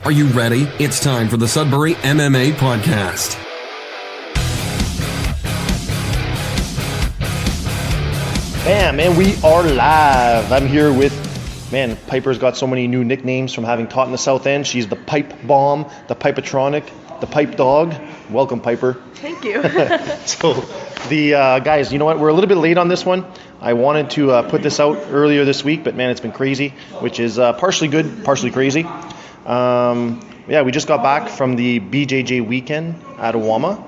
Are you ready? It's time for the Sudbury MMA Podcast. Bam, man, we are live. I'm here with, Piper's got so many new nicknames from having taught in the South End. She's the Pipe Bomb, the Pipetronic, the Pipe Dog. Welcome, Piper. Thank you. So, the guys, you know what? We're a little bit late on this one. I wanted to put this out earlier this week, but man, it's been crazy, which is partially good, partially crazy. We just got back from the BJJ Weekend at Ottawa.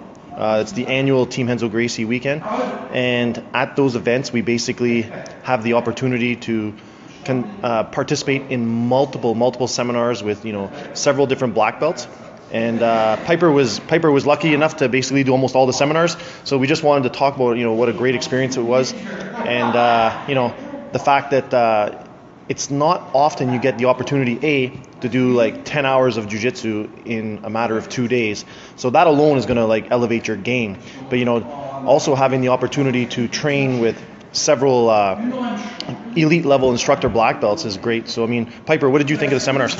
It's the annual Team Renzo Gracie Weekend, and at those events, we basically have the opportunity to participate in multiple seminars with several different black belts. And Piper was lucky enough to basically do almost all the seminars. So we just wanted to talk about what a great experience it was, and the fact that it's not often you get the opportunity to do like 10 hours of jiu-jitsu in a matter of 2 days. So that alone is going to elevate your game. But also having the opportunity to train with several elite level instructor black belts is great. So Piper, what did you think of the seminars?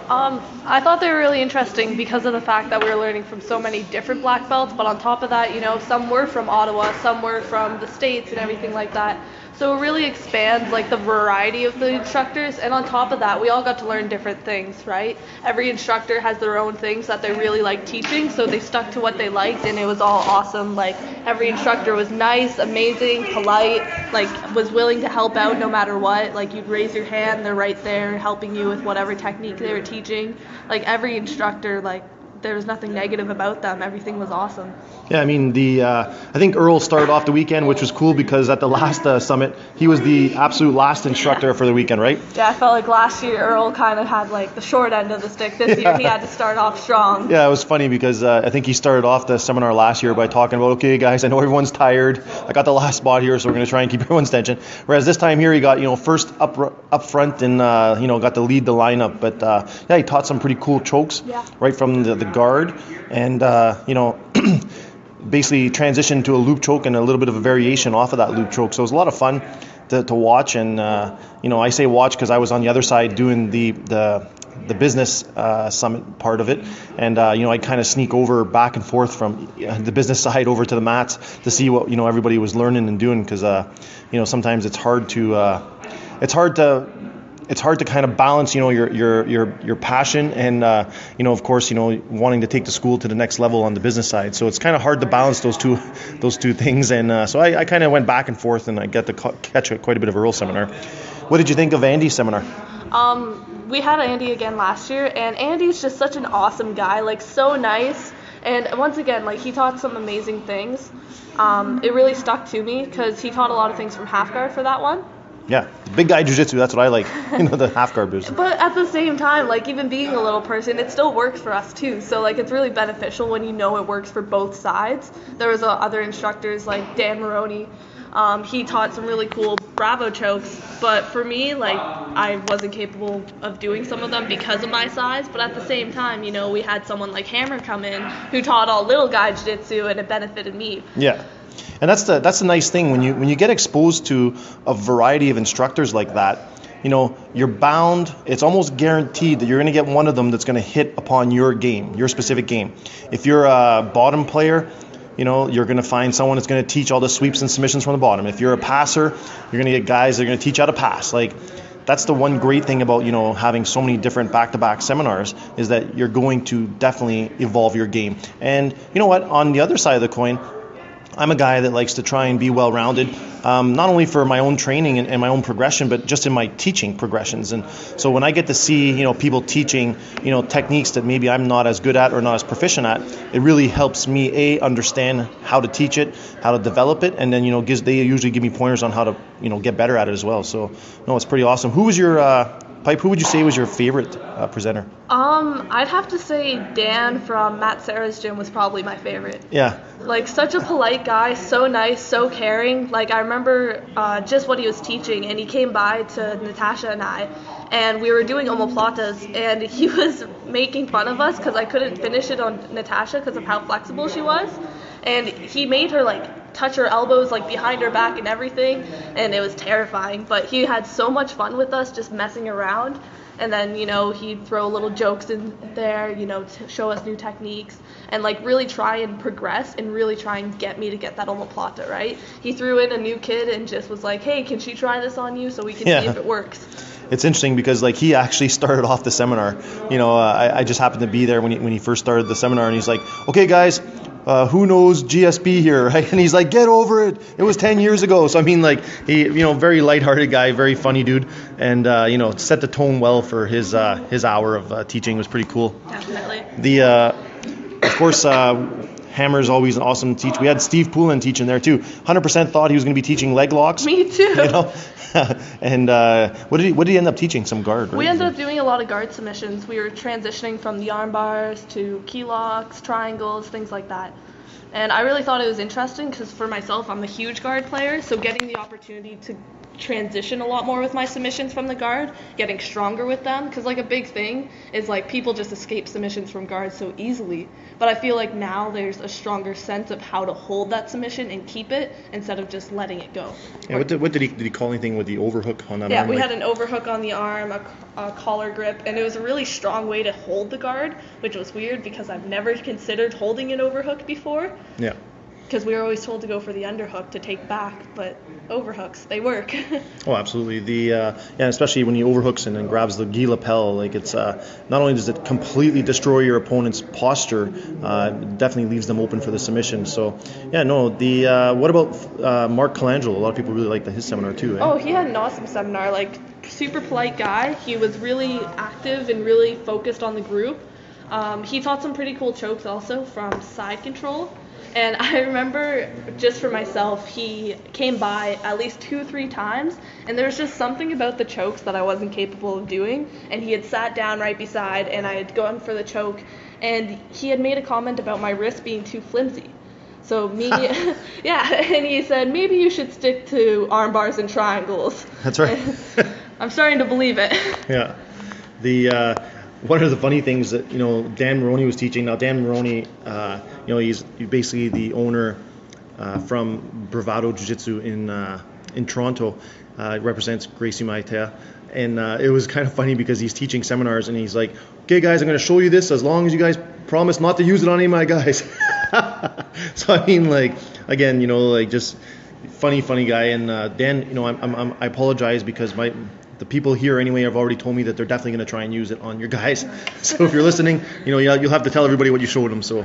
I thought they were really interesting because of the fact that we were learning from so many different black belts, but on top of that, some were from Ottawa, some were from the States and everything like that. So it really expands the variety of the instructors, and on top of that, we all got to learn different things, right? Every instructor has their own things that they really like teaching, so they stuck to what they liked, and it was all awesome. Every instructor was nice, amazing, polite, was willing to help out no matter what. You'd raise your hand, they're right there helping you with whatever technique they were teaching. Every instructor, there was nothing negative about them. Everything was awesome. Yeah, I think Earl started off the weekend, which was cool because at the last summit, he was the absolute last instructor for the weekend, right? Yeah, I felt like last year Earl kind of had the short end of the stick. This year he had to start off strong. Yeah, it was funny because I think he started off the seminar last year by talking about, okay, guys, I know everyone's tired. I got the last spot here, so we're going to try and keep everyone's attention. Whereas this time here, he got first up front and got to lead the lineup. But he taught some pretty cool chokes right from the guard, and basically transitioned to a loop choke and a little bit of a variation off of that loop choke. So it was a lot of fun to watch, and I say watch because I was on the other side doing the business summit part of it, and I kind of sneak over back and forth from the business side over to the mats to see what everybody was learning and doing, because sometimes it's hard to kind of balance, your passion and, of course, wanting to take the school to the next level on the business side. So it's kind of hard to balance those two things. And so I kind of went back and forth, and I got to catch quite a bit of Earl seminar. What did you think of Andy's seminar? We had Andy again last year, and Andy's just such an awesome guy, so nice. And once again, he taught some amazing things. It really stuck to me because he taught a lot of things from half guard for that one. Yeah, big guy jiu-jitsu, that's what I like, the half guard boost. But at the same time, even being a little person, it still works for us too. So it's really beneficial when it works for both sides. There was other instructors like Dan Moroni. He taught some really cool Bravo chokes, but for me, I wasn't capable of doing some of them because of my size. But at the same time, we had someone like Hammer come in who taught all little guy jiu-jitsu, and it benefited me. Yeah. And that's the nice thing when you get exposed to a variety of instructors like that. You're bound. It's almost guaranteed that you're going to get one of them that's going to hit upon your game, your specific game. If you're a bottom player, you're going to find someone that's going to teach all the sweeps and submissions from the bottom. If you're a passer, you're going to get guys that are going to teach how to pass. That's the one great thing about having so many different back-to-back seminars, is that you're going to definitely evolve your game. And you know what? On the other side of the coin, I'm a guy that likes to try and be well-rounded, not only for my own training and my own progression, but just in my teaching progressions. And so when I get to see, people teaching, techniques that maybe I'm not as good at or not as proficient at, it really helps me, understand how to teach it, how to develop it, and then, they usually give me pointers on how to, get better at it as well. So, no, it's pretty awesome. Who was your Pipe, who would you say was your favorite presenter? I'd have to say Dan from Matt Serra's gym was probably my favorite. Yeah. Such a polite guy, so nice, so caring. I remember just what he was teaching, and he came by to Natasha and I, and we were doing omoplatas, and he was making fun of us because I couldn't finish it on Natasha because of how flexible she was. And he made her touch her elbows behind her back and everything, and it was terrifying. But he had so much fun with us just messing around. And then, he'd throw little jokes in there, to show us new techniques and like really try and progress and really try and get me to get that omoplata, right? He threw in a new kid and just was like, hey, can she try this on you so we can see if it works? It's interesting because like he actually started off the seminar. I just happened to be there when he first started the seminar, and he's like, okay guys, who knows GSP here, right? And he's like, get over it. It was 10 years ago. So I mean, like he, very lighthearted guy, very funny dude, and set the tone well for his hour of teaching. It was pretty cool. Definitely. Of course, Hammer's always an awesome teach. We had Steve Poulin teaching there too. 100% thought he was going to be teaching leg locks. Me too. And what did he end up teaching? Some guard, right? We ended up doing a lot of guard submissions. We were transitioning from the arm bars to key locks, triangles, things like that. And I really thought it was interesting because for myself, I'm a huge guard player, so getting the opportunity to transition a lot more with my submissions from the guard, getting stronger with them, because like a big thing is like people just escape submissions from guards so easily, but I feel like now there's a stronger sense of how to hold that submission and keep it instead of just letting it go. Yeah, what did he call anything with the overhook on that arm? Yeah, we had an overhook on the arm, a collar grip, and it was a really strong way to hold the guard, which was weird because I've never considered holding an overhook before. Yeah. Because we were always told to go for the underhook to take back, but overhooks, they work. Oh, absolutely. Especially when he overhooks and then grabs the gi lapel, like it's not only does it completely destroy your opponent's posture, it definitely leaves them open for the submission. So, what about Mark Colangelo? A lot of people really liked his seminar too. Oh, he had an awesome seminar. Like, super polite guy. He was really active and really focused on the group. He taught some pretty cool chokes also from side control. And I remember, just for myself, he came by at least 2-3 times, and there was just something about the chokes that I wasn't capable of doing. And he had sat down right beside, and I had gone for the choke, and he had made a comment about my wrist being too flimsy. So and he said, maybe you should stick to arm bars and triangles. That's right. I'm starting to believe it. Yeah. One of the funny things that, Dan Moroni was teaching. Now, Dan Moroni, he's basically the owner from Bravado Jiu-Jitsu in Toronto. Represents Gracie Maitea. And it was kind of funny because he's teaching seminars and he's like, okay, guys, I'm going to show you this as long as you guys promise not to use it on any of my guys. So, I mean, like, again, just funny guy. And Dan, I apologize because the people here anyway have already told me that they're definitely going to try and use it on your guys. So if you're listening, you'll have to tell everybody what you showed them. So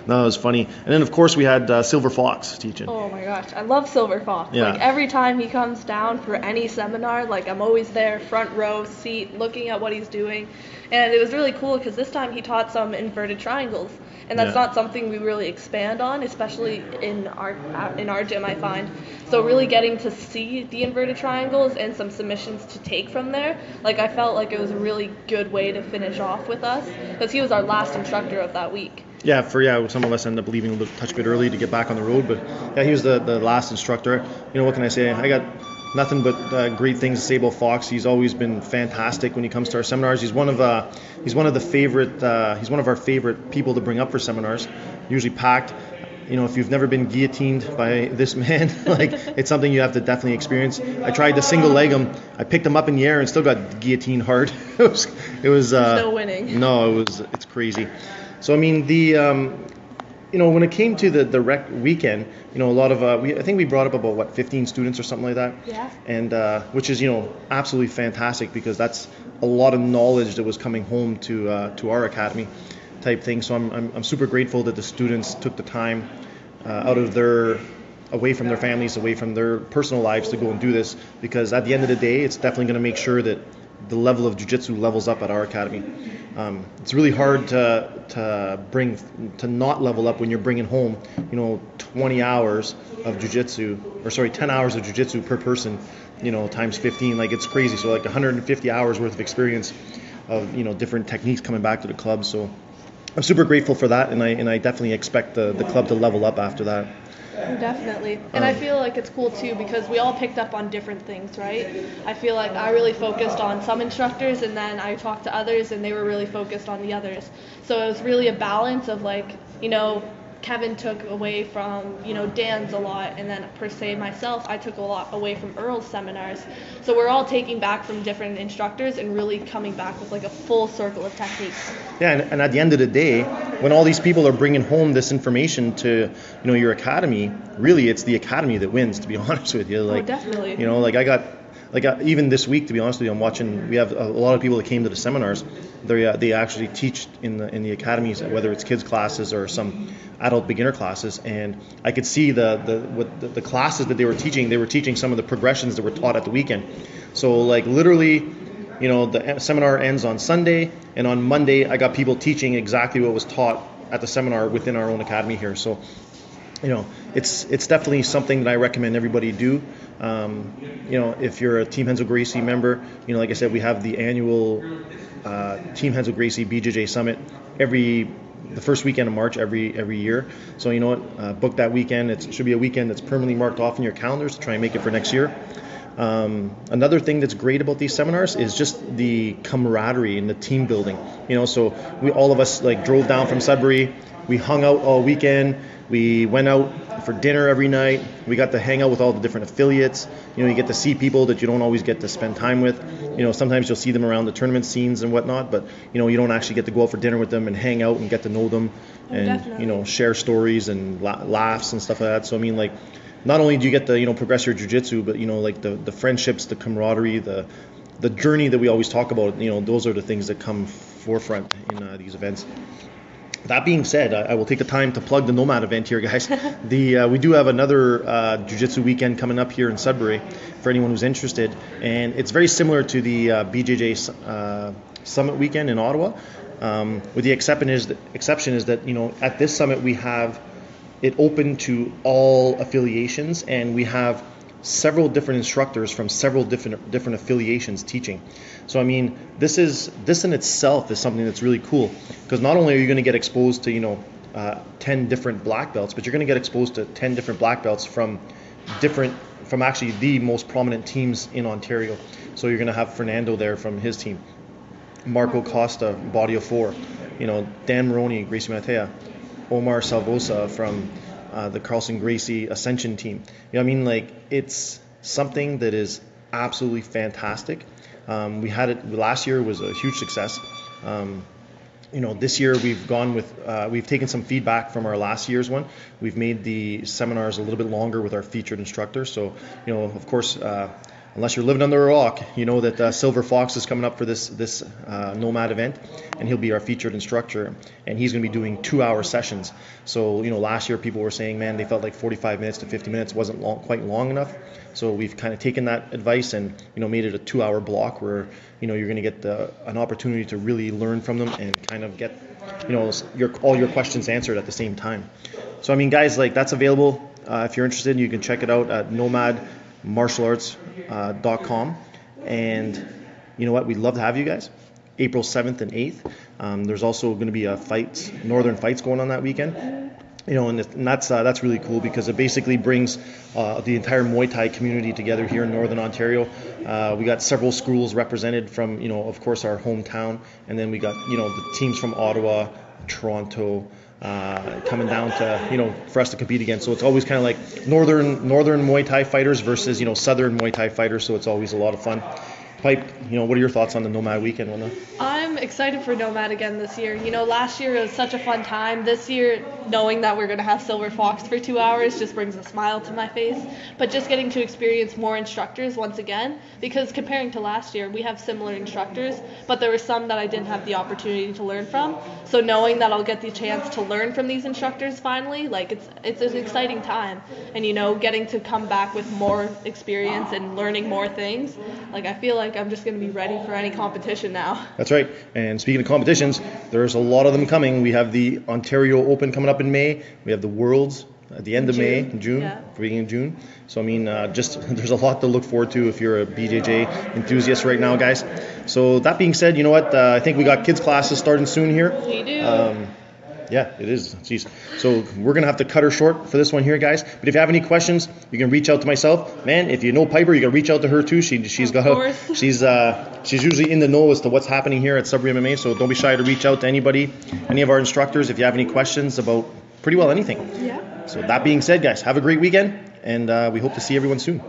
no, it was funny. And then of course we had Silver Fox teaching. Oh my gosh, I love Silver Fox. Yeah. Like every time he comes down for any seminar, like I'm always there, front row seat, looking at what he's doing. And it was really cool because this time he taught some inverted triangles. And that's not something we really expand on, especially in our gym, I find. So really getting to see the inverted triangles and some submissions to take from there, like I felt like it was a really good way to finish off with us because he was our last instructor of that week. Some of us ended up leaving a touch bit early to get back on the road, but yeah, he was the last instructor. What can I say? I got nothing but great things to say about Fox. He's always been fantastic when he comes to our seminars. He's one of our favorite people to bring up for seminars. Usually packed. If you've never been guillotined by this man, like it's something you have to definitely experience. I tried to single leg him. I picked him up in the air and still got guillotined hard. It was no winning. No, it's crazy. So I mean when it came to the rec weekend, a lot of I think we brought up about 15 students or something like that. Yeah. And which is absolutely fantastic because that's a lot of knowledge that was coming home to our academy type thing. So I'm super grateful that the students took the time away from their families, away from their personal lives to go and do this, because at the end of the day, it's definitely going to make sure that the level of jiu-jitsu levels up at our academy. It's really hard to not level up when you're bringing home 20 hours of jiu-jitsu, 10 hours of jiu-jitsu per person, times 15. Like it's crazy. So like 150 hours worth of experience of different techniques coming back to the club. So I'm super grateful for that, and I definitely expect the club to level up after that. Definitely. And I feel like it's cool too because we all picked up on different things, right? I feel like I really focused on some instructors and then I talked to others and they were really focused on the others. So it was really a balance of Kevin took away from, Dan's a lot, and then per se myself, I took a lot away from Earl's seminars. So we're all taking back from different instructors and really coming back with like a full circle of techniques. Yeah, and at the end of the day, when all these people are bringing home this information to, your academy, really it's the academy that wins, to be honest with you. Like, definitely. Even this week, to be honest with you, we have a lot of people that came to the seminars. They actually teach in the academies, whether it's kids classes or some adult beginner classes, and I could see the classes that they were teaching some of the progressions that were taught at the weekend. So like literally, the seminar ends on Sunday, and on Monday I got people teaching exactly what was taught at the seminar within our own academy here. So it's definitely something that I recommend everybody do. If you're a Team Renzo Gracie member, like I said, we have the annual Team Renzo Gracie BJJ Summit the first weekend of March every year. So book that weekend. It should be a weekend that's permanently marked off in your calendars to try and make it for next year. Another thing that's great about these seminars is just the camaraderie and the team building. So all of us like drove down from Sudbury. We hung out all weekend. We went out for dinner every night. We got to hang out with all the different affiliates. You get to see people that you don't always get to spend time with. Sometimes you'll see them around the tournament scenes and whatnot, but you don't actually get to go out for dinner with them and hang out and get to know them and definitely. Share stories and laughs and stuff like that. So not only do you get to progress your jiu-jitsu, but the friendships, the camaraderie, the journey that we always talk about. Those are the things that come forefront in these events. That being said, I will take the time to plug the NOMAD event here, guys. We do have another jiu-jitsu weekend coming up here in Sudbury for anyone who's interested, and it's very similar to the BJJ Summit weekend in Ottawa, with the exception is that at this summit we have it open to all affiliations, and we have several different instructors from several different affiliations teaching. So this in itself is something that's really cool, because not only are you going to get exposed to 10 different black belts, but you're going to get exposed to 10 different black belts from actually the most prominent teams in Ontario. So you're going to have Fernando there from his team, Marco Costa, Body of Four, Dan Moroni, Gracie Matea, Omar Salvosa from the Carlson Gracie Ascension team. It's something that is absolutely fantastic. We had it last year, was a huge success. This year we've taken some feedback from our last year's one. We've made the seminars a little bit longer with our featured instructors. So of course, unless you're living under a rock, that Silver Fox is coming up for this NOMAD event, and he'll be our featured instructor, and he's going to be doing 2-hour sessions. So last year people were saying, man, they felt like 45 minutes to 50 minutes wasn't quite long enough. So we've kind of taken that advice and made it a 2-hour block where you're going to get an opportunity to really learn from them and kind of get all your questions answered at the same time. So guys, that's available. If you're interested, you can check it out at nomadmartialarts.com. And we'd love to have you guys. April 7th and 8th. There's also going to be northern fights going on that weekend. And that's really cool, because it basically brings the entire Muay Thai community together here in Northern Ontario. We got several schools represented from, of course, our hometown, and then we got, the teams from Ottawa, Toronto, coming down to, for us to compete against. So it's always kind of like northern Muay Thai fighters versus, southern Muay Thai fighters. So it's always a lot of fun. Pipe, what are your thoughts on the NOMAD weekend, Wanda? I'm excited for NOMAD again this year. Last year it was such a fun time. This year, knowing that we're going to have Silver Fox for 2 hours just brings a smile to my face. But just getting to experience more instructors once again, because comparing to last year, we have similar instructors, but there were some that I didn't have the opportunity to learn from. So knowing that I'll get the chance to learn from these instructors finally, it's an exciting time. And getting to come back with more experience and learning more things, I feel like I'm just going to be ready for any competition now. That's right. And speaking of competitions, there's a lot of them coming. We have the Ontario Open coming up in May. We have the Worlds at the end of May, June, beginning of June. So there's a lot to look forward to if you're a BJJ enthusiast right now, guys. So that being said, I think we got kids classes starting soon here. We do. Yeah, it is. Jeez. So we're going to have to cut her short for this one here, guys. But if you have any questions, you can reach out to myself. Man, if you know Piper, you can reach out to her too. She's usually in the know as to what's happening here at Sudbury MMA. So don't be shy to reach out to any of our instructors if you have any questions about pretty well anything. Yeah. So that being said, guys, have a great weekend, and we hope to see everyone soon.